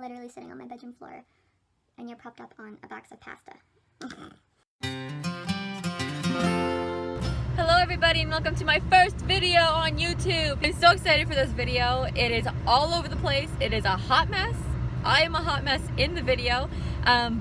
I'm literally sitting on my bedroom floor and you're propped up on a box of pasta. Hello everybody and welcome to my first video on YouTube. I'm so excited for this video. It is all over the place. It is a hot mess. I am a hot mess in the video,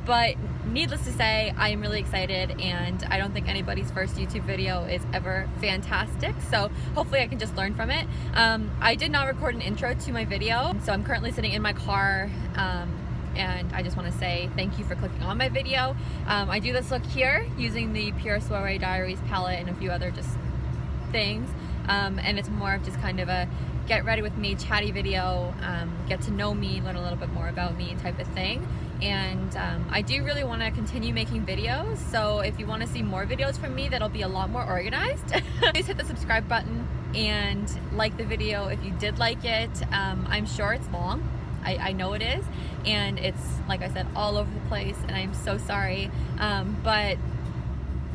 but needless to say, I am really excited, and I don't think anybody's first YouTube video is ever fantastic, so hopefully I can just learn from it. I did not record an intro to my video, so I'm currently sitting in my car, and I just want to say thank you for clicking on my video. I do this look here using the Pure Soiree Diaries palette and a few other just things, and it's more of just kind of a get ready with me chatty video, get to know me, learn a little bit more about me type of thing. And I do really want to continue making videos, so if you want to see more videos from me that'll be a lot more organized, please hit the subscribe button and like the video if you did like it. I'm sure it's long, I know it is, and it's, like I said, all over the place, and I'm so sorry, but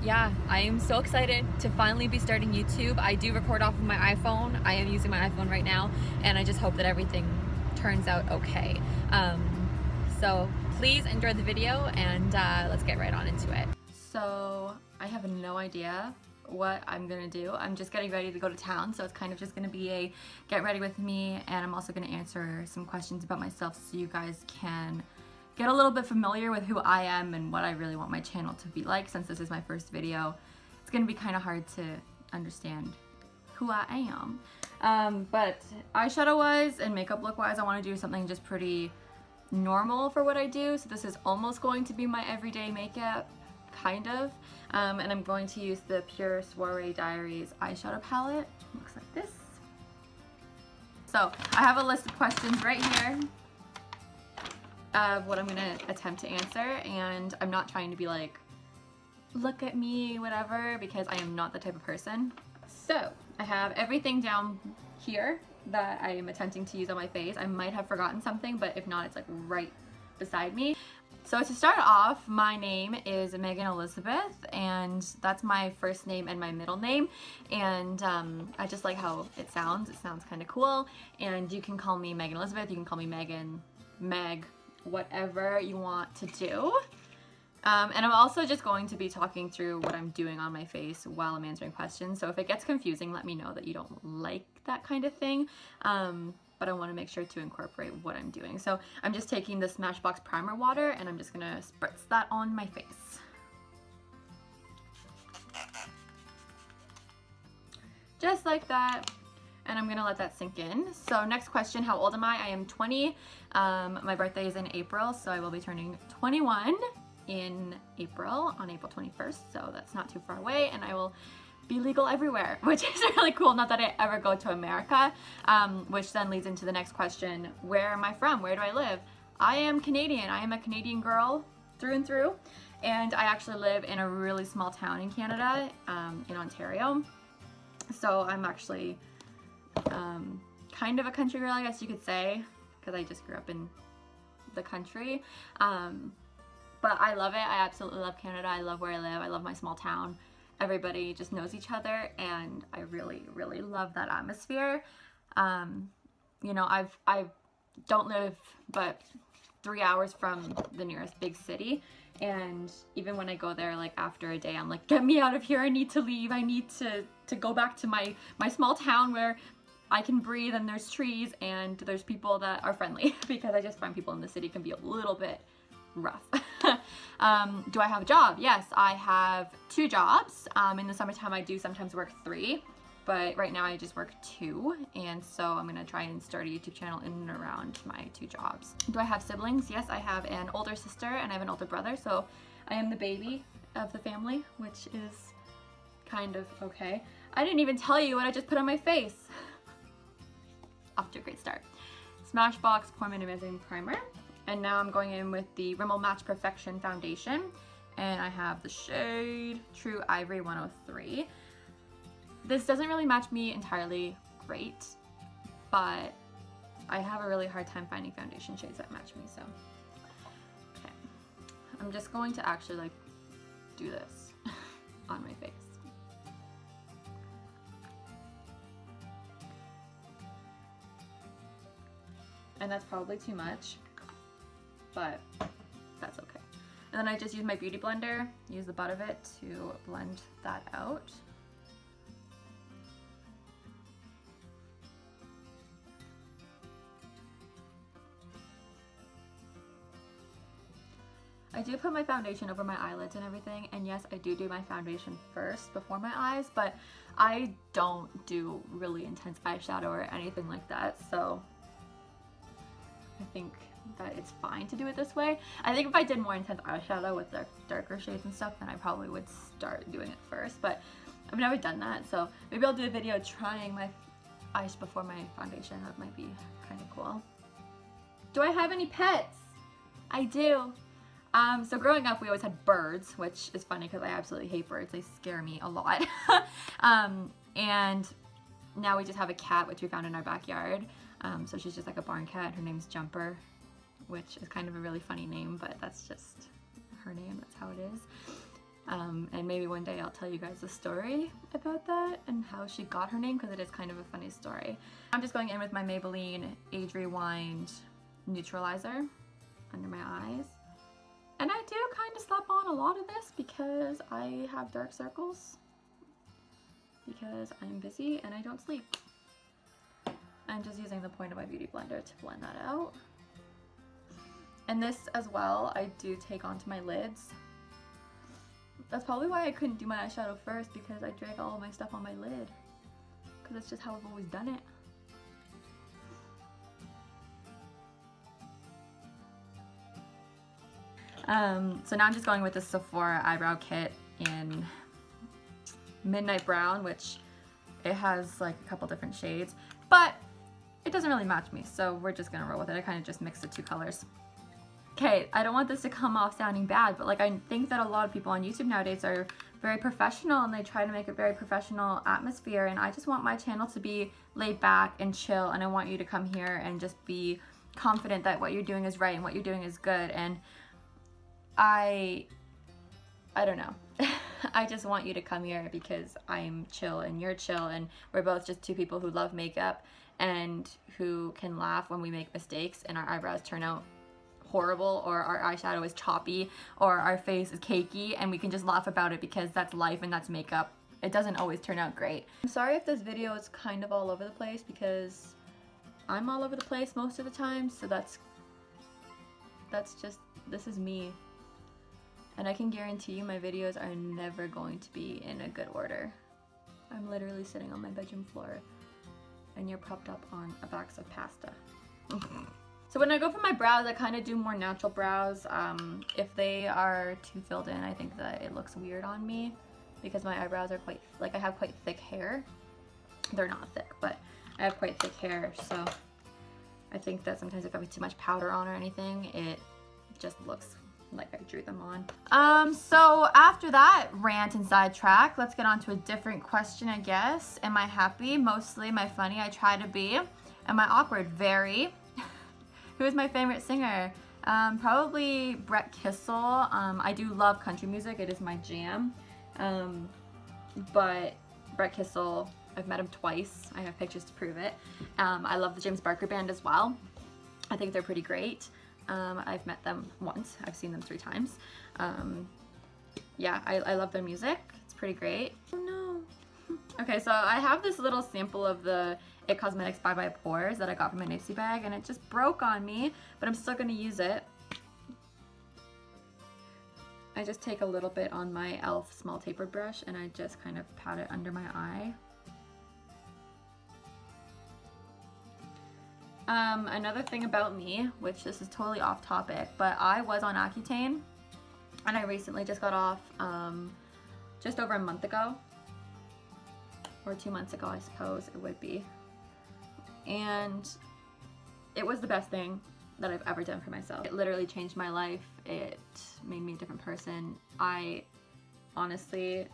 yeah, I am so excited to finally be starting YouTube. I do record off of my iPhone. I am using my iPhone right now, and I just hope that everything turns out okay. So please enjoy the video, and let's get right on into it. So I have no idea what I'm gonna do. I'm just getting ready to go to town, so it's kind of just gonna be a get ready with me, and I'm also gonna answer some questions about myself so you guys can get a little bit familiar with who I am and what I really want my channel to be like. Since this is my first video, it's gonna be kind of hard to understand who I am. But eyeshadow wise and makeup look wise, I want to do something just pretty normal for what I do. So this is almost going to be my everyday makeup, kind of. And I'm going to use the Pure Soiree Diaries eyeshadow palette. It looks like this. So I have a list of questions right here of what I'm gonna attempt to answer, and I'm not trying to be like, look at me, whatever, because I am not the type of person. So I have everything down here that I am attempting to use on my face. I might have forgotten something, but if not, it's like right beside me. So to start off, my name is MeaganElizabeth, and that's my first name and my middle name, and I just like how it sounds. It sounds kind of cool, and you can call me MeaganElizabeth, you can call me Megan, Meg, whatever you want to do. And I'm also just going to be talking through what I'm doing on my face while I'm answering questions, so if it gets confusing, let me know that you don't like that kind of thing, but I want to make sure to incorporate what I'm doing. So I'm just taking the Smashbox primer water, and I'm just gonna spritz that on my face. Just like that. And I'm gonna let that sink in. So next question, how old am I? I am 20. My birthday is in April, so I will be turning 21 in April, on April 21st, so that's not too far away, and I will be legal everywhere, which is really cool. Not that I ever go to America, which then leads into the next question, where am I from? Where do I live? I am Canadian. I am a Canadian girl through and through, and I actually live in a really small town in Canada, in Ontario. So I'm actually kind of a country girl, I guess you could say, because I just grew up in the country. But I love it. I absolutely love Canada. I love where I live. I love my small town. Everybody just knows each other, and I really, really love that atmosphere. You know, I don't live but 3 hours from the nearest big city, and even when I go there, like after a day, I'm like, get me out of here. I need to leave. I need to go back to my small town where I can breathe and there's trees and there's people that are friendly, because I just find people in the city can be a little bit rough. Do I have a job? Yes, I have 2 jobs. In the summertime I do sometimes work 3, but right now I just work 2, and so I'm gonna try and start a YouTube channel in and around my 2 jobs. Do I have siblings? Yes, I have an older sister and I have an older brother, so I am the baby of the family, which is kind of okay. I didn't even tell you what I just put on my face. Off to a great start. Smashbox Pore Minimizing Primer. And now I'm going in with the Rimmel Match Perfection Foundation. And I have the shade True Ivory 103. This doesn't really match me entirely great, but I have a really hard time finding foundation shades that match me, so. Okay. I'm just going to actually like do this on my face. And that's probably too much. but that's okay. And then I just use my beauty blender, use the butt of it to blend that out. I do put my foundation over my eyelids and everything, and yes, I do my foundation first before my eyes, but I don't do really intense eyeshadow or anything like that, so I think that it's fine to do it this way. I think if I did more intense eyeshadow with the darker shades and stuff, then I probably would start doing it first, but I've never done that, so maybe I'll do a video trying my eyes before my foundation. That might be kind of cool. Do I have any pets? I do. So growing up, we always had birds, which is funny because I absolutely hate birds. They scare me a lot. And now we just have a cat, which we found in our backyard. So she's just like a barn cat. Her name's Jumper, which is kind of a really funny name, but that's just her name. That's how it is. And maybe one day I'll tell you guys a story about that and how she got her name, because it is kind of a funny story. I'm just going in with my Maybelline Age Rewind Neutralizer under my eyes. And I do kind of slap on a lot of this because I have dark circles, because I'm busy and I don't sleep. I'm just using the point of my beauty blender to blend that out. And this as well, I do take onto my lids. That's probably why I couldn't do my eyeshadow first, because I drag all of my stuff on my lid, because that's just how I've always done it. So now I'm just going with the Sephora eyebrow kit in Midnight Brown, which it has like a couple different shades, but it doesn't really match me, so we're just gonna roll with it. I kind of just mixed the two colors. Okay, I don't want this to come off sounding bad, but like I think that a lot of people on YouTube nowadays are very professional and they try to make a very professional atmosphere, and I just want my channel to be laid back and chill, and I want you to come here and just be confident that what you're doing is right and what you're doing is good. And I don't know. I just want you to come here because I'm chill and you're chill, and we're both just two people who love makeup and who can laugh when we make mistakes and our eyebrows turn out horrible, or our eyeshadow is choppy, or our face is cakey, and we can just laugh about it because that's life and that's makeup. It doesn't always turn out great. I'm sorry if this video is kind of all over the place, because I'm all over the place most of the time, so that's just, this is me. And I can guarantee you my videos are never going to be in a good order. I'm literally sitting on my bedroom floor and you're propped up on a box of pasta. So when I go for my brows, I kind of do more natural brows. If they are too filled in, I think that it looks weird on me, because my eyebrows are quite, like I have quite thick hair. They're not thick, but I have quite thick hair, so I think that sometimes if I put too much powder on or anything, it just looks like I drew them on. So after that rant and sidetrack, let's get on to a different question, I guess. Am I happy? Mostly. Am I funny? I try to be. Am I awkward? Very. Who is my favorite singer? Probably Brett Kissel. I do love country music. It is my jam. But Brett Kissel, I've met him twice. I have pictures to prove it. I love the James Barker Band as well. I think they're pretty great. I've met them once. I've seen them 3 times. Yeah, I love their music. It's pretty great. Oh no. Okay, so I have this little sample of the It Cosmetics Bye Bye Pores that I got from my Nipsey bag, and it just broke on me, but I'm still gonna use it. I just take a little bit on my e.l.f. small tapered brush and I just kind of pat it under my eye. Another thing about me, which this is totally off topic, but I was on Accutane and I recently just got off just over a month ago, or 2 months ago I suppose it would be, and it was the best thing that I've ever done for myself. It literally changed my life. It made me a different person. I honestly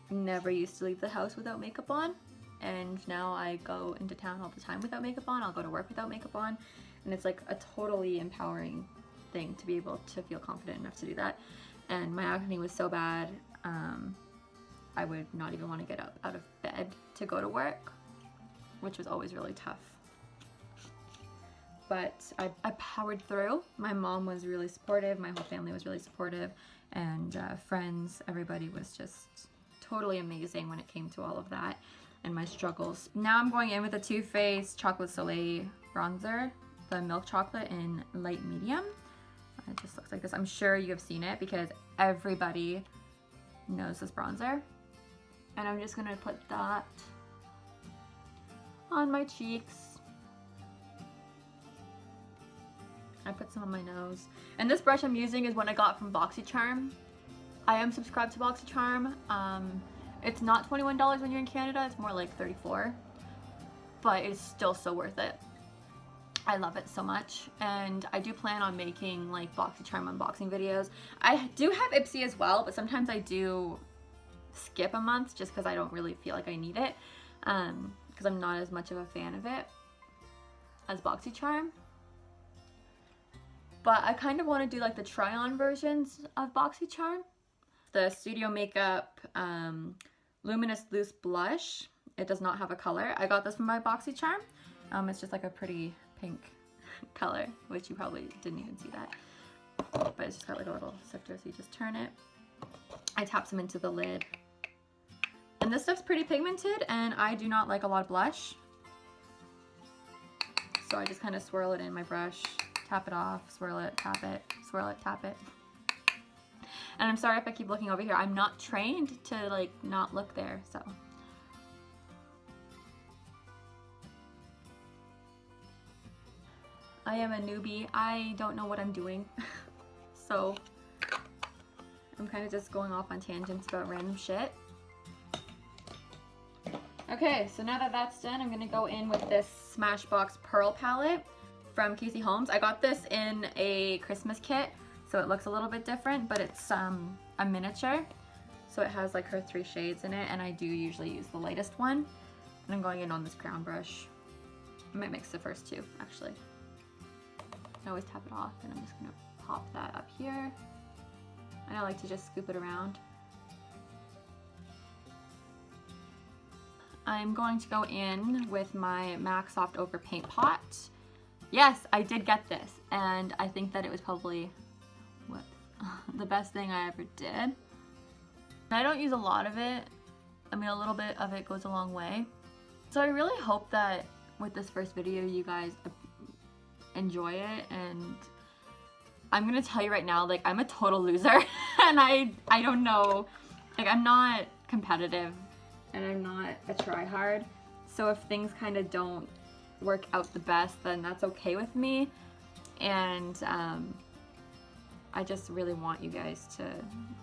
never used to leave the house without makeup on, and now I go into town all the time without makeup on. I'll go to work without makeup on, and it's like a totally empowering thing to be able to feel confident enough to do that. And my acne was so bad, I would not even want to get up out of bed to go to work, which was always really tough. but I powered through. My mom was really supportive, my whole family was really supportive, and friends, everybody was just totally amazing when it came to all of that and my struggles. Now I'm going in with the Too Faced Chocolate Soleil bronzer, the milk chocolate in light medium. It just looks like this. I'm sure you have seen it because everybody knows this bronzer. And I'm just gonna put that on my cheeks. I put some on my nose. And this brush I'm using is one I got from BoxyCharm. I am subscribed to BoxyCharm. It's not $21 when you're in Canada, it's more like $34. But it's still so worth it. I love it so much, and I do plan on making like BoxyCharm unboxing videos. I do have Ipsy as well, but sometimes I do skip a month just because I don't really feel like I need it, because I'm not as much of a fan of it as BoxyCharm. But I kind of want to do like the try-on versions of BoxyCharm. The Studio Makeup Luminous Loose Blush. It does not have a color. I got this from my BoxyCharm. It's just like a pretty pink color, which you probably didn't even see that. But it's just got like a little sifter, so you just turn it. I tap some into the lid. And this stuff's pretty pigmented, and I do not like a lot of blush. So I just kind of swirl it in my brush, tap it off, swirl it, tap it, swirl it, tap it. And I'm sorry if I keep looking over here. I'm not trained to like not look there, so. I am a newbie. I don't know what I'm doing. So I'm kind of just going off on tangents about random shit. Okay, so now that that's done, I'm gonna go in with this Smashbox Pearl palette from Casey Holmes. I got this in a Christmas kit, so it looks a little bit different, but it's a miniature. So it has like her 3 shades in it, and I do usually use the lightest one. And I'm going in on this crown brush. I might mix the first 2, actually. I always tap it off, and I'm just gonna pop that up here. And I like to just scoop it around. I'm going to go in with my MAC Soft Ochre Paint Pot. Yes, I did get this, and I think that it was probably the best thing I ever did. I don't use a lot of it. I mean, a little bit of it goes a long way. So I really hope that with this first video, you guys enjoy it. And I'm gonna tell you right now, like, I'm a total loser and I don't know, like, I'm not competitive and I'm not a try-hard. So if things kind of don't work out the best, then that's okay with me. And I just really want you guys to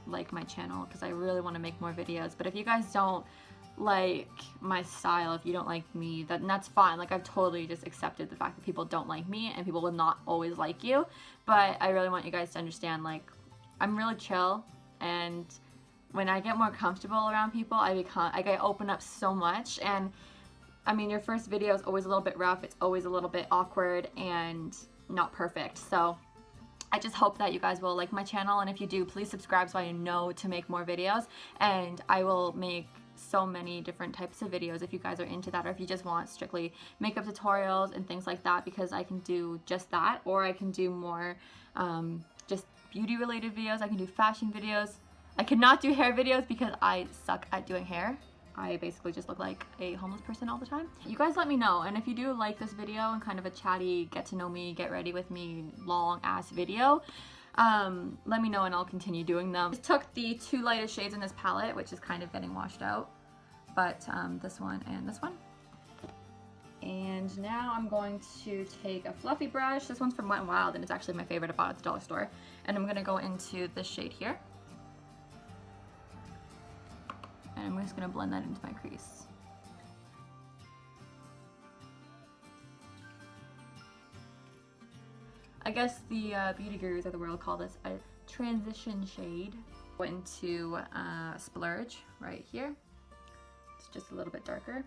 like my channel because I really want to make more videos. But if you guys don't like my style, if you don't like me, that's fine. Like, I've totally just accepted the fact that people don't like me and people will not always like you. But I really want you guys to understand, like, I'm really chill, and when I get more comfortable around people, I open up so much. And I mean, your first video is always a little bit rough, it's always a little bit awkward and not perfect. So I just hope that you guys will like my channel, and if you do, please subscribe so I know to make more videos. And I will make so many different types of videos if you guys are into that, or if you just want strictly makeup tutorials and things like that, because I can do just that, or I can do more just beauty related videos. I can do fashion videos. I cannot do hair videos because I suck at doing hair. I basically just look like a homeless person all the time. You guys let me know, and if you do like this video and kind of a chatty, get to know me, get ready with me, long ass video, let me know and I'll continue doing them. I took the 2 lightest shades in this palette, which is kind of getting washed out, but this one and this one. And now I'm going to take a fluffy brush. This one's from Wet n Wild, and it's actually my favorite I bought at the dollar store. And I'm gonna go into this shade here. And I'm just gonna blend that into my crease. I guess the beauty gurus of the world call this a transition shade. Go into Splurge right here. It's just a little bit darker.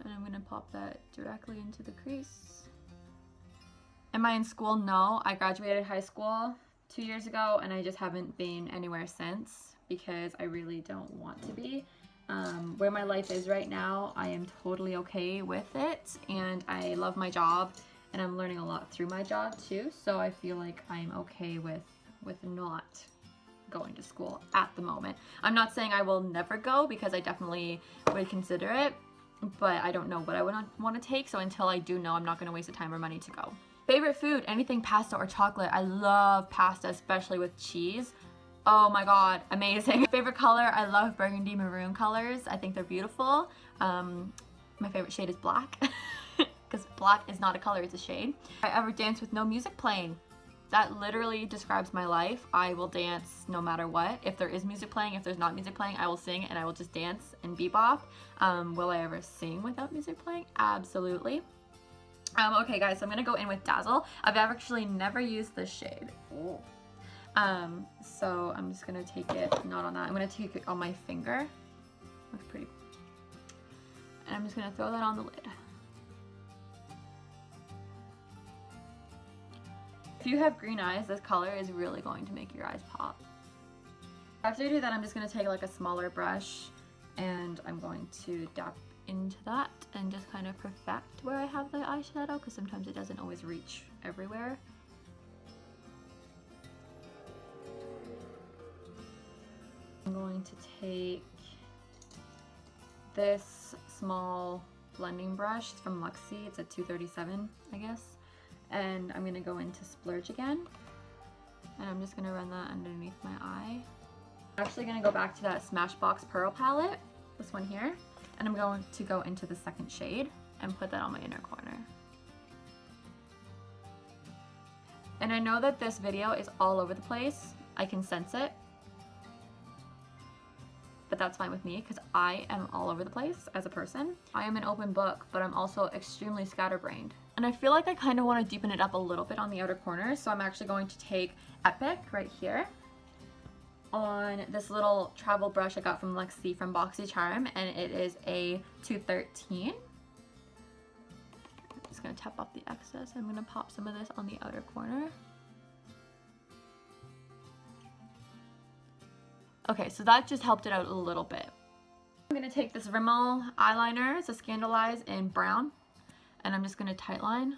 And I'm gonna pop that directly into the crease. Am I in school? No, I graduated high school 2 years ago, and I just haven't been anywhere since because I really don't want to be. Where my life is right now, I am totally okay with it, and I love my job, and I'm learning a lot through my job too, so I feel like I'm okay with not going to school at the moment. I'm not saying I will never go, because I definitely would consider it, but I don't know what I would want to take, so until I do know, I'm not going to waste the time or money to go. Favorite food, anything pasta or chocolate. I love pasta, especially with cheese. Oh my god, amazing. Favorite color, I love burgundy maroon colors. I think they're beautiful. My favorite shade is black, because black is not a color, it's a shade. I ever dance with no music playing. That literally describes my life. I will dance no matter what. If there is music playing, if there's not music playing, I will sing and I will just dance and bebop. Will I ever sing without music playing? Absolutely. Okay guys, so I'm gonna go in with Dazzle. I've actually never used this shade. Ooh. So I'm just gonna take it, not on that, I'm gonna take it on my finger. Looks pretty. And I'm just gonna throw that on the lid. If you have green eyes, this color is really going to make your eyes pop. After I do that, I'm just gonna take like a smaller brush and I'm going to dab into that and just kind of perfect where I have the eyeshadow, because sometimes it doesn't always reach everywhere. I'm going to take this small blending brush from Luxie. It's a 237, I guess. And I'm gonna go into Splurge again. And I'm just gonna run that underneath my eye. I'm actually gonna go back to that Smashbox Pearl palette, this one here. And I'm going to go into the second shade and put that on my inner corner. And I know that this video is all over the place. I can sense it. But that's fine with me, because I am all over the place as a person. I am an open book, but I'm also extremely scatterbrained. And I feel like I kind of want to deepen it up a little bit on the outer corner, so I'm actually going to take Epic right here on this little travel brush I got from Luxie from BoxyCharm, and it is a 213. I'm just going to tap off the excess. I'm going to pop some of this on the outer corner. Okay, so that just helped it out a little bit. I'm gonna take this Rimmel eyeliner, it's a Scandalize in brown, and I'm just gonna tightline.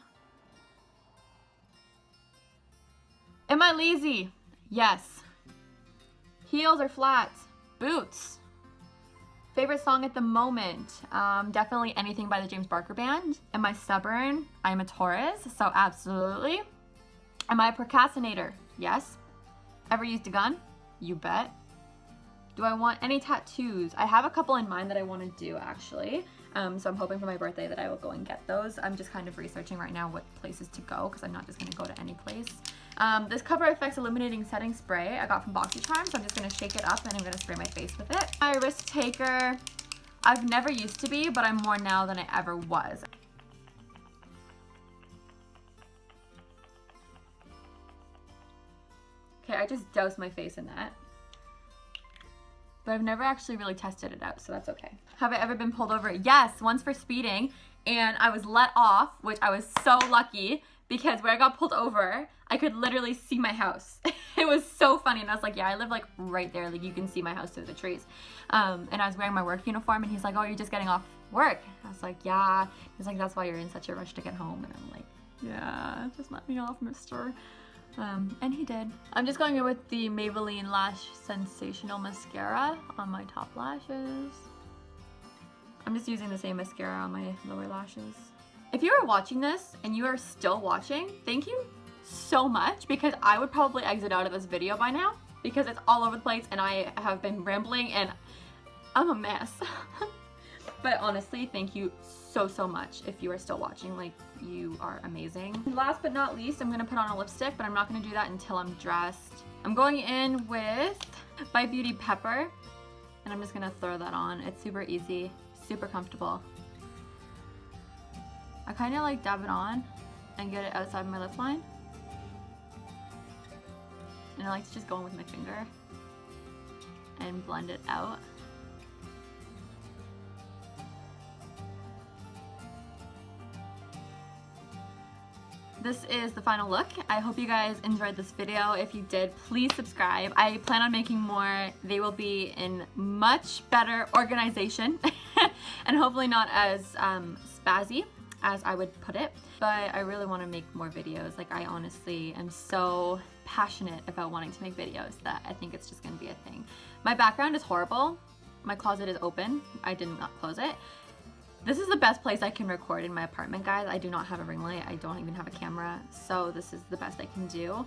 Am I lazy? Yes. Heels or flats? Boots. Favorite song at the moment? Definitely anything by the James Barker Band. Am I stubborn? I'm a Taurus, so absolutely. Am I a procrastinator? Yes. Ever used a gun? You bet. Do I want any tattoos? I have a couple in mind that I want to do, actually. So I'm hoping for my birthday that I will go and get those. I'm just kind of researching right now what places to go, because I'm not just going to go to any place. This Cover FX Illuminating Setting Spray I got from BoxyCharm, so I'm just going to shake it up and I'm going to spray my face with it. My risk taker, I've never used to be, but I'm more now than I ever was. Okay, I just doused my face in that. But I've never actually really tested it out, so that's okay. Have I ever been pulled over? Yes, once for speeding, and I was let off, which I was so lucky, because where I got pulled over, I could literally see my house. It was so funny, and I was like, yeah, I live like right there, like you can see my house through the trees. And I was wearing my work uniform, and he's like, oh, you're just getting off work? I was like, yeah. He's like, that's why you're in such a rush to get home, and I'm like, yeah, just let me off, mister. And he did. I'm just going in with the Maybelline Lash Sensational Mascara on my top lashes. I'm just using the same mascara on my lower lashes. If you are watching this and you are still watching, thank you so much, because I would probably exit out of this video by now because it's all over the place and I have been rambling and I'm a mess. But honestly, thank you so much if you are still watching. Like, you are amazing. Last but not least, I'm gonna put on a lipstick, but I'm not gonna do that until I'm dressed. I'm going in with by Beauty Pepper, and I'm just gonna throw that on. It's super easy, super comfortable. I kind of like dab it on and get it outside my lip line. And I like to just go in with my finger and blend it out. This is the final look. I hope you guys enjoyed this video. If you did, please subscribe. I plan on making more. They will be in much better organization and hopefully not as spazzy. as I would put it, but I really want to make more videos. Like, I honestly am so passionate about wanting to make videos that I think it's just going to be a thing. My background is horrible. My closet is open. I did not close it. This is the best place I can record in my apartment, guys. I do not have a ring light. I don't even have a camera, so this is the best I can do.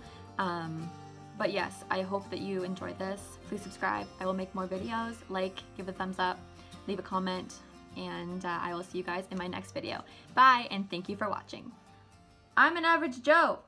But yes, I hope that you enjoyed this. Please subscribe. I will make more videos. Like, give a thumbs up, leave a comment, and I will see you guys in my next video. Bye, and thank you for watching. I'm an average Joe.